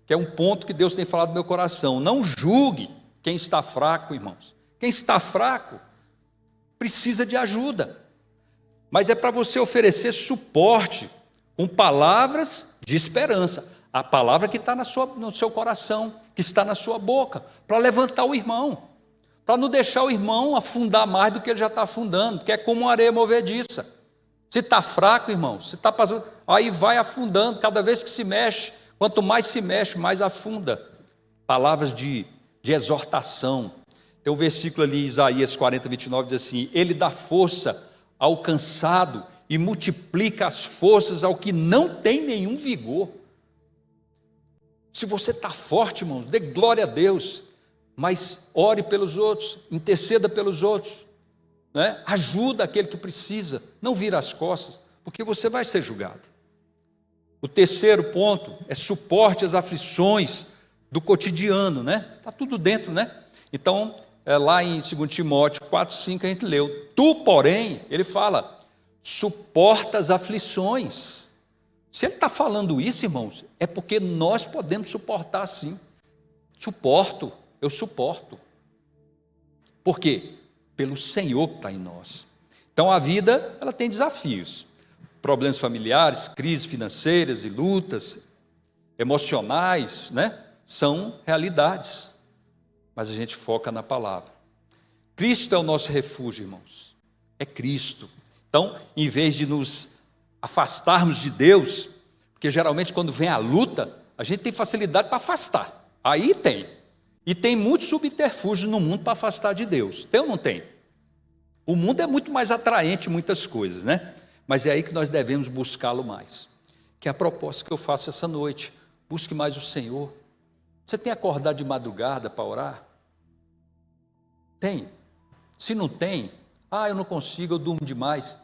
que é um ponto que Deus tem falado no meu coração. Não julgue quem está fraco, irmãos. Quem está fraco precisa de ajuda, mas é para você oferecer suporte com palavras de esperança. A palavra que está no seu coração, que está na sua boca, para levantar o irmão, para não deixar o irmão afundar mais do que ele já está afundando, porque é como uma areia movediça. Se está fraco, irmão, se está passando, aí vai afundando, cada vez que se mexe, quanto mais se mexe, mais afunda. Palavras de exortação. Tem um versículo ali, Isaías 40, 29, diz assim: ele dá força ao cansado e multiplica as forças ao que não tem nenhum vigor. Se você está forte, irmão, dê glória a Deus, mas ore pelos outros, interceda pelos outros, ajuda aquele que precisa, não vira as costas, porque você vai ser julgado. O terceiro ponto é suporte às aflições do cotidiano, está tudo dentro, Então, lá em 2 Timóteo 4, 5 a gente leu: tu, porém, ele fala, suporta as aflições. Se ele está falando isso, irmãos, é porque nós podemos suportar sim. Eu suporto. Por quê? Pelo Senhor que está em nós. Então a vida, ela tem desafios, problemas familiares, crises financeiras e lutas emocionais, são realidades, mas a gente foca na palavra. Cristo é o nosso refúgio, irmãos, é Cristo. Então, em vez de nos afastarmos de Deus, porque geralmente quando vem a luta, a gente tem facilidade para afastar, aí tem, e tem muitos subterfúgios no mundo para afastar de Deus, tem ou não tem? O mundo é muito mais atraente em muitas coisas, mas é aí que nós devemos buscá-lo mais, que é a proposta que eu faço essa noite. Busque mais o Senhor. Você tem acordado de madrugada para orar? Tem? Se não tem, eu não consigo, eu durmo demais.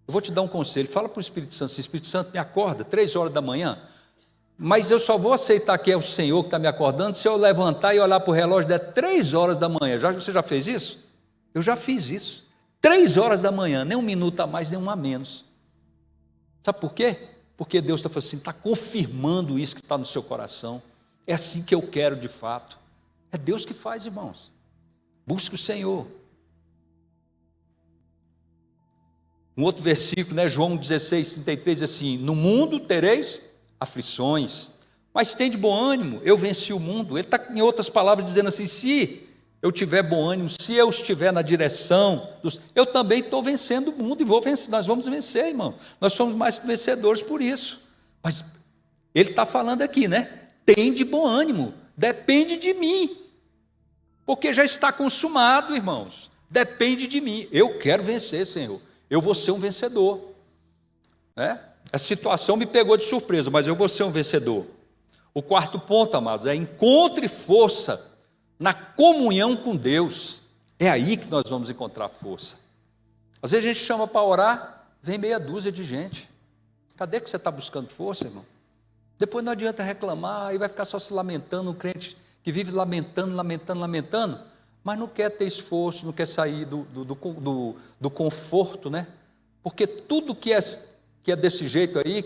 Eu vou te dar um conselho, fala para o Espírito Santo: Espírito Santo, me acorda 3 horas da manhã, mas eu só vou aceitar que é o Senhor que está me acordando se eu levantar e olhar para o relógio der 3 horas da manhã. Você já fez isso? Eu já fiz isso. 3 horas da manhã, nem 1 minuto a mais, nem 1 a menos. Sabe por quê? Porque Deus está falando assim, está confirmando isso que está no seu coração. É assim que eu quero de fato. É Deus que faz, irmãos. Busque o Senhor. Um outro versículo, João 16, 33, diz assim: no mundo tereis aflições, mas tende bom ânimo, eu venci o mundo. Ele está, em outras palavras, dizendo assim: se eu tiver bom ânimo, se eu estiver na direção, eu também estou vencendo o mundo e vou vencer. Nós vamos vencer, irmão. Nós somos mais que vencedores por isso. Mas ele está falando aqui, tende bom ânimo, depende de mim, porque já está consumado, irmãos. Depende de mim. Eu quero vencer, Senhor. Eu vou ser um vencedor. A situação me pegou de surpresa, mas eu vou ser um vencedor. O quarto ponto, amados, é encontre força na comunhão com Deus. É aí que nós vamos encontrar força. Às vezes a gente chama para orar, vem meia dúzia de gente. Cadê que você está buscando força, irmão? Depois não adianta reclamar, e vai ficar só se lamentando, um crente que vive lamentando, lamentando, lamentando, mas não quer ter esforço, não quer sair do conforto, né? Porque tudo que é desse jeito aí,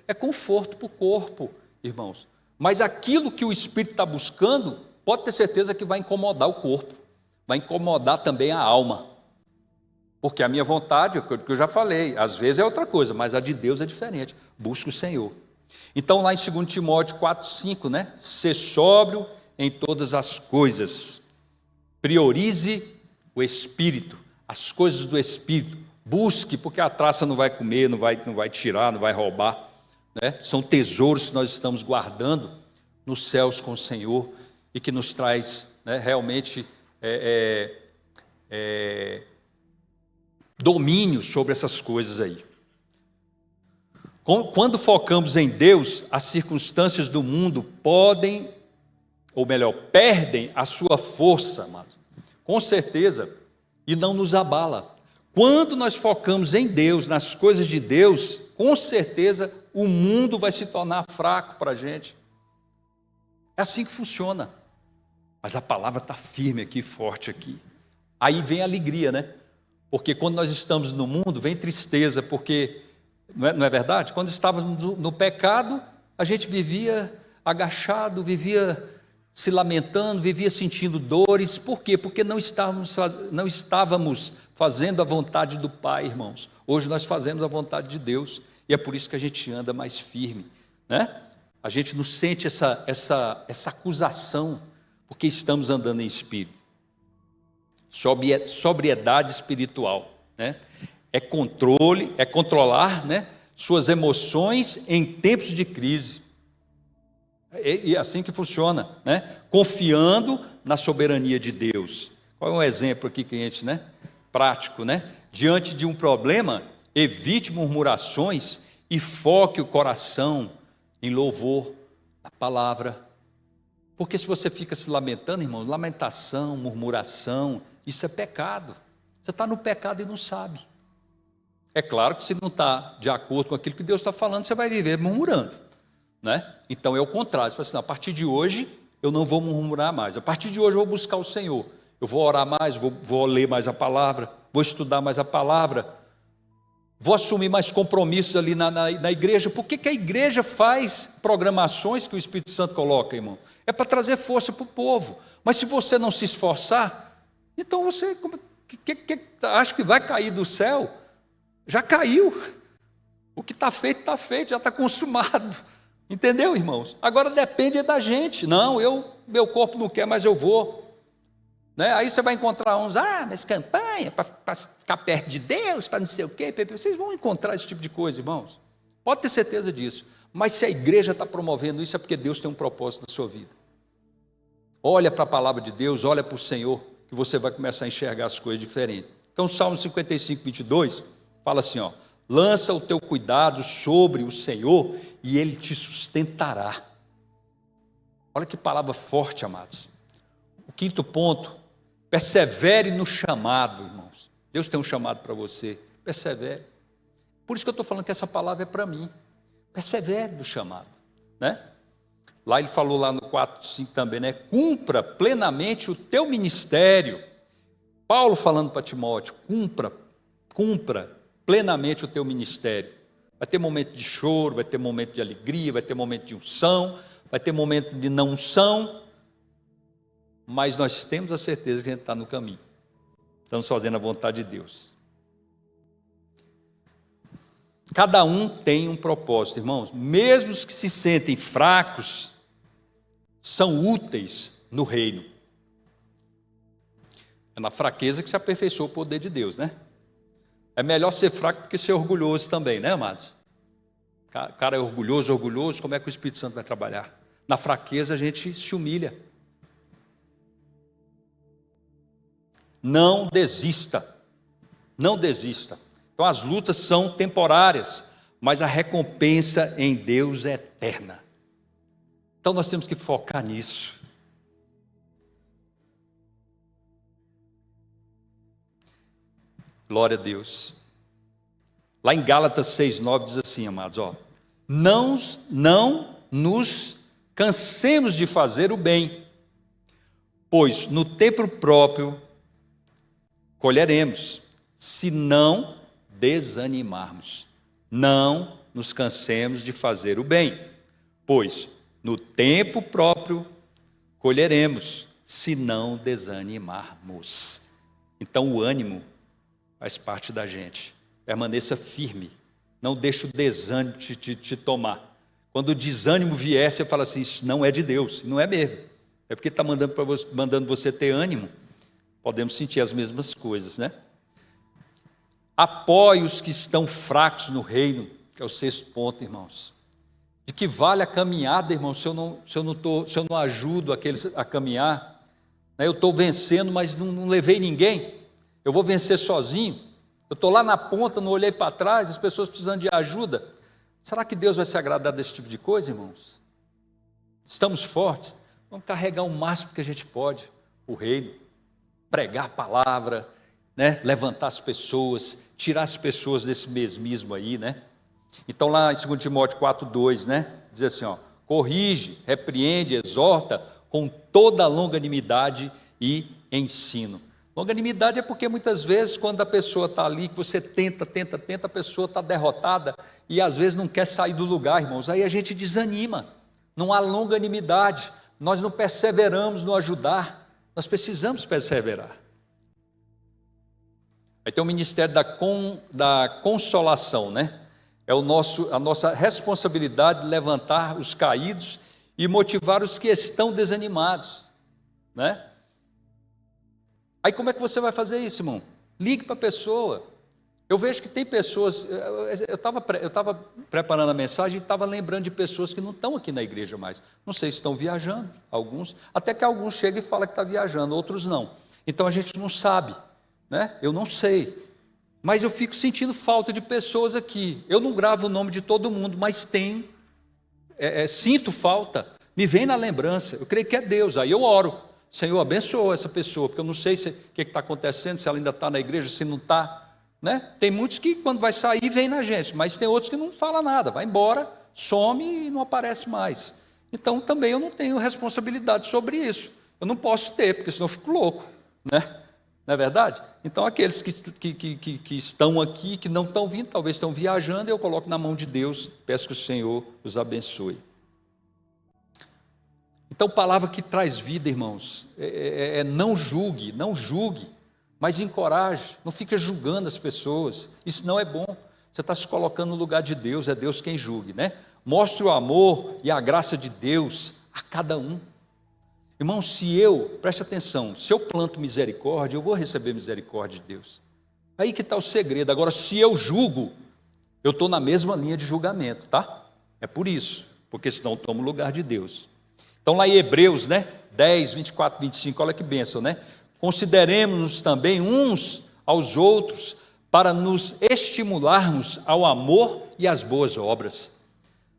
é conforto para o corpo, irmãos. Mas aquilo que o Espírito está buscando, pode ter certeza que vai incomodar o corpo, vai incomodar também a alma. Porque a minha vontade, que eu já falei, às vezes é outra coisa, mas a de Deus é diferente. Busca o Senhor. Então, lá em 2 Timóteo 4,5, né? Ser sóbrio em todas as coisas. Priorize o Espírito, as coisas do Espírito. Busque, porque a traça não vai comer, não vai tirar, não vai roubar, né? São tesouros que nós estamos guardando nos céus com o Senhor e que nos traz, né, realmente domínio sobre essas coisas aí. Quando focamos em Deus, as circunstâncias do mundo podem, ou melhor, perdem a sua força, amados, com certeza, e não nos abala. Quando nós focamos em Deus, nas coisas de Deus, com certeza o mundo vai se tornar fraco para a gente. É assim que funciona. Mas a palavra está firme aqui, forte aqui. Aí vem a alegria, né? Porque quando nós estamos no mundo, vem tristeza, porque, não é verdade? Quando estávamos no pecado, a gente vivia agachado, vivia se lamentando, vivia sentindo dores. Por quê? Porque não estávamos fazendo a vontade do Pai, irmãos. Hoje nós fazemos a vontade de Deus, e é por isso que a gente anda mais firme, né? A gente não sente essa acusação, porque estamos andando em espírito. Sobriedade espiritual, né? É controle, é controlar, né, suas emoções em tempos de crise. E assim que funciona, né? Confiando na soberania de Deus. Qual é um exemplo aqui que a gente, né, prático, né? Diante de um problema, evite murmurações e foque o coração em louvor da palavra. Porque se você fica se lamentando, irmão, lamentação, murmuração, isso é pecado. Você está no pecado e não sabe. É claro que se não está de acordo com aquilo que Deus está falando, você vai viver murmurando, né? Então é o contrário. Você fala assim, não, a partir de hoje eu não vou murmurar mais. A partir de hoje eu vou buscar o Senhor. Eu vou orar mais, vou ler mais a palavra, vou estudar mais a palavra, vou assumir mais compromissos ali na igreja. Por que a igreja faz programações que o Espírito Santo coloca, irmão? É para trazer força para o povo. Mas se você não se esforçar, então você acha que vai cair do céu? Já caiu. O que está feito, já está consumado. Entendeu, irmãos? Agora depende da gente. Não, meu corpo não quer, mas eu vou. Né? Aí você vai encontrar uns, mas campanha para ficar perto de Deus, para não sei o quê. Vocês vão encontrar esse tipo de coisa, irmãos. Pode ter certeza disso. Mas se a igreja está promovendo isso, é porque Deus tem um propósito na sua vida. Olha para a palavra de Deus, olha para o Senhor, que você vai começar a enxergar as coisas diferentes. Então, Salmo 55, 22, fala assim, ó, lança o teu cuidado sobre o Senhor e Ele te sustentará. Olha que palavra forte, amados. O quinto ponto, persevere no chamado, irmãos. Deus tem um chamado para você, persevere. Por isso que eu estou falando que essa palavra é para mim. Persevere no chamado, né? Lá ele falou lá no 4:5 também, né? Cumpra plenamente o teu ministério. Paulo falando para Timóteo, cumpra plenamente o teu ministério. Vai ter momento de choro, vai ter momento de alegria, vai ter momento de unção, vai ter momento de não unção, mas nós temos a certeza que a gente está no caminho. Estamos fazendo a vontade de Deus. Cada um tem um propósito, irmãos. Mesmo os que se sentem fracos, são úteis no reino. É na fraqueza que se aperfeiçoa o poder de Deus, né? É melhor ser fraco do que ser orgulhoso também, né, amados? O cara é orgulhoso, como é que o Espírito Santo vai trabalhar? Na fraqueza a gente se humilha. Não desista. Não desista. Então as lutas são temporárias, mas a recompensa em Deus é eterna. Então nós temos que focar nisso. Glória a Deus. Lá em Gálatas 6:9 diz assim, amados, ó, não nos cansemos de fazer o bem, pois no tempo próprio colheremos, se não desanimarmos. Não nos cansemos de fazer o bem, pois no tempo próprio colheremos, se não desanimarmos. Então o ânimo faz parte da gente. Permaneça firme, não deixe o desânimo te tomar. Quando o desânimo vier, você fala assim, isso não é de Deus, não é mesmo. É porque está mandando você ter ânimo. Podemos sentir as mesmas coisas, né? Apoie os que estão fracos no reino, que é o 6º ponto, irmãos. De que vale a caminhada, irmãos, se eu não ajudo aqueles a caminhar, né? Eu estou vencendo, mas não levei ninguém, eu vou vencer sozinho, eu estou lá na ponta, não olhei para trás, as pessoas precisando de ajuda. Será que Deus vai se agradar desse tipo de coisa, irmãos? Estamos fortes, vamos carregar o máximo que a gente pode, o reino, pregar a palavra, né? Levantar as pessoas, tirar as pessoas desse mesmismo aí, né? Então lá em 2 Timóteo 4:2, né? Diz assim, ó, corrige, repreende, exorta com toda a longanimidade e ensino. Longanimidade é porque muitas vezes quando a pessoa está ali, que você tenta, a pessoa está derrotada e às vezes não quer sair do lugar, irmãos, aí a gente desanima, não há longanimidade, nós não perseveramos no ajudar, nós precisamos perseverar. Aí tem o ministério da consolação, né? É a nossa responsabilidade de levantar os caídos e motivar os que estão desanimados, né? Aí como é que você vai fazer isso, irmão? Ligue para a pessoa. Eu vejo que tem pessoas, eu estava preparando a mensagem e estava lembrando de pessoas que não estão aqui na igreja mais. Não sei se estão viajando, alguns, até que alguns chegam e falam que está viajando, outros não. Então a gente não sabe, né? Eu não sei. Mas eu fico sentindo falta de pessoas aqui. Eu não gravo o nome de todo mundo, mas tenho, sinto falta, me vem na lembrança. Eu creio que é Deus, aí eu oro. Senhor, abençoa essa pessoa, porque eu não sei o que está acontecendo, se ela ainda está na igreja, se não está, né? Tem muitos que quando vai sair, vem na gente, mas tem outros que não fala nada, vai embora, some e não aparece mais. Então também eu não tenho responsabilidade sobre isso. Eu não posso ter, porque senão eu fico louco, né? Não é verdade? Então aqueles que estão aqui, que não estão vindo, talvez estão viajando, eu coloco na mão de Deus, peço que o Senhor os abençoe. Então, palavra que traz vida, irmãos, não julgue, mas encoraje, não fica julgando as pessoas, isso não é bom, você está se colocando no lugar de Deus, é Deus quem julgue, né? Mostre o amor e a graça de Deus a cada um. Irmão, preste atenção, se eu planto misericórdia, eu vou receber misericórdia de Deus. Aí que está o segredo. Agora, se eu julgo, eu estou na mesma linha de julgamento, tá? É por isso, porque senão eu tomo o lugar de Deus. Então lá em Hebreus, né, 10, 24, 25, olha que bênção, né? Consideremos-nos também uns aos outros para nos estimularmos ao amor e às boas obras.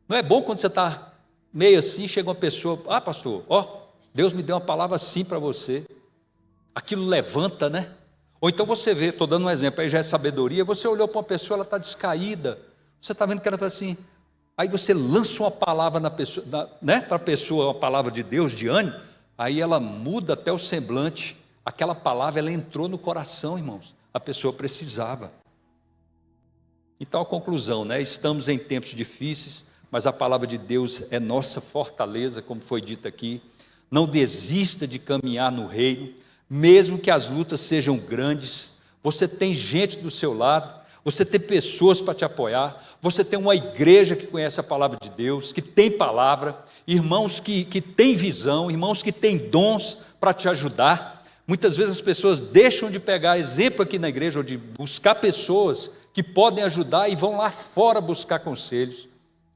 Não é bom quando você está meio assim, chega uma pessoa, pastor, Deus me deu uma palavra assim para você, aquilo levanta, né? Ou então você vê, estou dando um exemplo, aí já é sabedoria, você olhou para uma pessoa, ela está descaída, você está vendo que ela está assim, aí você lança uma palavra na pessoa, né? Para a pessoa, uma palavra de Deus, de ânimo, aí ela muda até o semblante, aquela palavra, ela entrou no coração, irmãos, a pessoa precisava. Então a conclusão, né? Estamos em tempos difíceis, mas a palavra de Deus é nossa fortaleza, como foi dito aqui. Não desista de caminhar no reino, mesmo que as lutas sejam grandes. Você tem gente do seu lado, você tem pessoas para te apoiar, você tem uma igreja que conhece a palavra de Deus, que tem palavra, irmãos que têm visão, irmãos que têm dons para te ajudar. Muitas vezes as pessoas deixam de pegar exemplo aqui na igreja, ou de buscar pessoas que podem ajudar e vão lá fora buscar conselhos.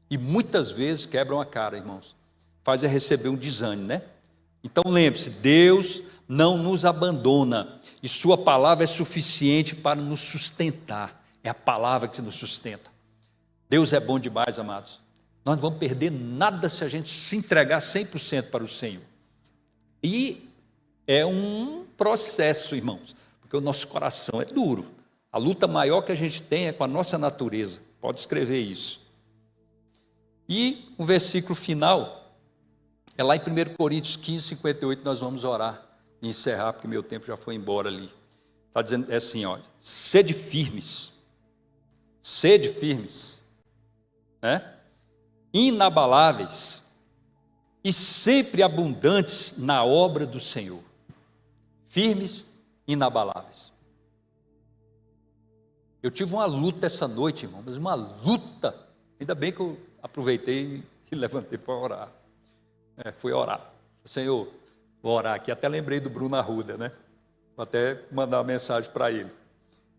E muitas vezes quebram a cara, irmãos. Faz receber um desânimo, né? Então lembre-se, Deus não nos abandona e sua palavra é suficiente para nos sustentar. É a palavra que nos sustenta. Deus é bom demais, amados. Nós não vamos perder nada se a gente se entregar 100% para o Senhor. E é um processo, irmãos, porque o nosso coração é duro. A luta maior que a gente tem é com a nossa natureza. Pode escrever isso. E o versículo final é lá em 1 Coríntios 15, 58, nós vamos orar. encerrar, porque meu tempo já foi embora ali. Está dizendo, é assim, ó, sede firmes, né? Inabaláveis e sempre abundantes na obra do Senhor. Firmes, inabaláveis. Eu tive uma luta essa noite, irmão, mas uma luta. Ainda bem que eu aproveitei e levantei para orar. Fui orar. Senhor, vou orar aqui. Até lembrei do Bruno Arruda, né? Vou até mandar uma mensagem para ele.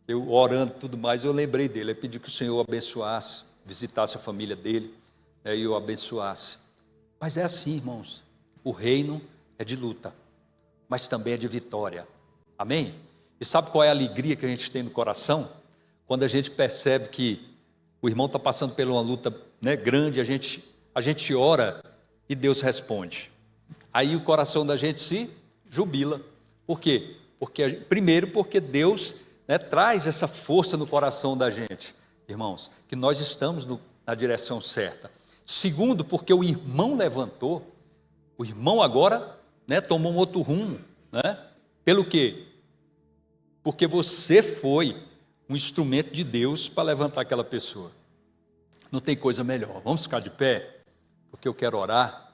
Eu orando e tudo mais, eu lembrei dele. Eu pedi que o Senhor abençoasse, visitasse a família dele, e o abençoasse. Mas é assim, irmãos. O reino é de luta, mas também é de vitória. Amém? E sabe qual é a alegria que a gente tem no coração? Quando a gente percebe que o irmão está passando por uma luta, né, grande, a gente ora e Deus responde. Aí o coração da gente se jubila. Por quê? Primeiro, porque Deus, né, traz essa força no coração da gente, irmãos, que nós estamos na direção certa. Segundo, porque o irmão levantou, o irmão agora, né, tomou um outro rumo, né? Pelo quê? Porque você foi um instrumento de Deus para levantar aquela pessoa. Não tem coisa melhor. Vamos ficar de pé, porque eu quero orar.